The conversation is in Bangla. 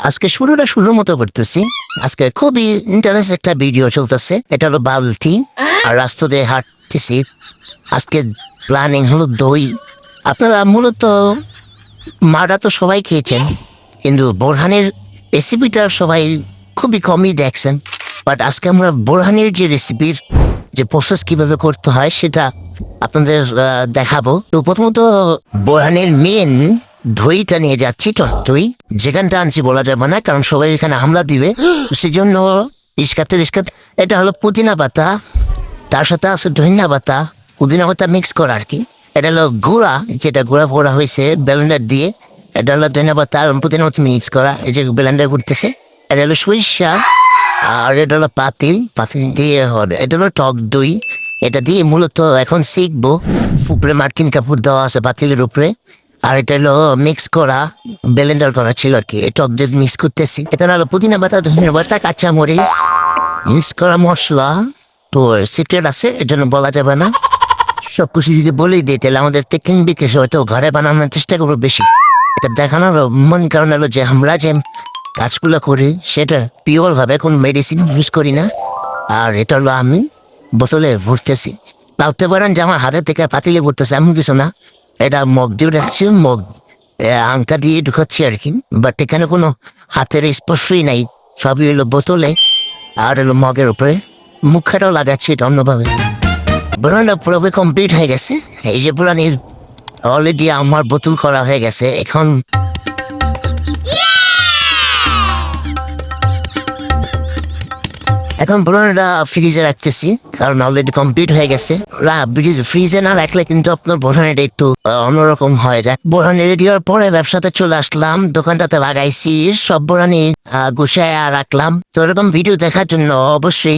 আজকে শুরুর মতো করতেছি। আজকে খুবই ইন্টারেস্ট একটা ভিডিও চলতেছে। এটা হলো বাবল টি আর রাস্তা দিয়ে হাঁটতেছি। আজকে প্ল্যানিং হলো দই। আপনারা মূলত মারা তো সবাই খেয়েছেন, কিন্তু বোরহানের রেসিপিটা সবাই খুবই কমই দেখছেন। বাট আজকে আমরা বোরহানের যে রেসিপির যে প্রসেস কিভাবে করতে হয় সেটা আপনাদের দেখাবো। তো প্রথমত বোরহানের মেন দইটা নিয়ে যাচ্ছি, টক দই। যেখানটা আনছি বলা যাবে না, কারণ সবাই এখানে হামলা দিবে। সেজন্য ইস্কাতে এটা হলো পুদিনা পাতা, তার সাথে আছে ধনিয়া পাতা, পুদিনা পাতা মিক্স করা আর কি। এটা হলো গুঁড়া, যেটা গুঁড়া করা হয়েছে ব্লেন্ডার দিয়ে। এটা হলো ধনিয়া পাতা আর পুদিনা পাতা মিক্স করা, এই যে ব্লেন্ডার করতেছে। এটা হলো সরিষা, আর এটা হলো পাতিল দিয়ে হবে। এটা হলো টক দই। এটা দিয়ে মূলত এখন শিখবো। উপরে মার্কিন কাপড় দেওয়া আছে পাতিলের উপরে। আর এটা হলো মিক্স করা, ব্লেন্ডার করা ছিল আর কি। টক দই মিক্স করতেছি। এটা হলো পুদিনা পাতা, ধনিয়া পাতা, কাঁচা মরিচ মিক্স করা মশলা। তো সিক্রেট আছে, এর জন্য বলা যাবে না। সব কিছু যদি বলেই দিই তাহলে আমাদের টেকিং বিকেশ হয়তো ঘরে বানানোর চেষ্টা করবো বেশি। এটা দেখানোর মন কারণ হলো যে আমরা যে কাজগুলো করি সেটা পিওর ভাবে কোনো মেডিসিন ইউজ করি না। আর এটা হলো আমি বোতলে ভরতেছি। ভাবতে পারেন যে আমার হাতের থেকে পাতিলে ভরতেছে, এমন কিছু না। এটা মগ দিয়ে রাখছি, মগ আংটা দিয়ে ঢুকাচ্ছি আর কি। বাট এখানে কোনো হাতের স্পর্শই নাই, সবই হলো বোতলে আর হলো মগের উপরে। মুখটাও লাগাচ্ছি এটা অন্যভাবে। বোরানটা পুরোপুরি কমপ্লিট হয়ে গেছে। এই যে বোরানির অলরেডি আমার বোতল করা হয়ে গেছে। এখন বোরানটা ফ্রিজে রাখতেছি, কারণ অলরেডি কমপ্লিট হয়ে গেছে। ফ্রিজে না রাখলে কিন্তু আপনার বোরানিটা একটু অন্যরকম হয়ে যায়। বোরানি রেডি হওয়ার পরে ব্যবসাতে চলে আসলাম, দোকানটাতে লাগাইছি, সব বোরানি গুছায় রাখলাম। তো এরকম ভিডিও দেখার জন্য অবশ্যই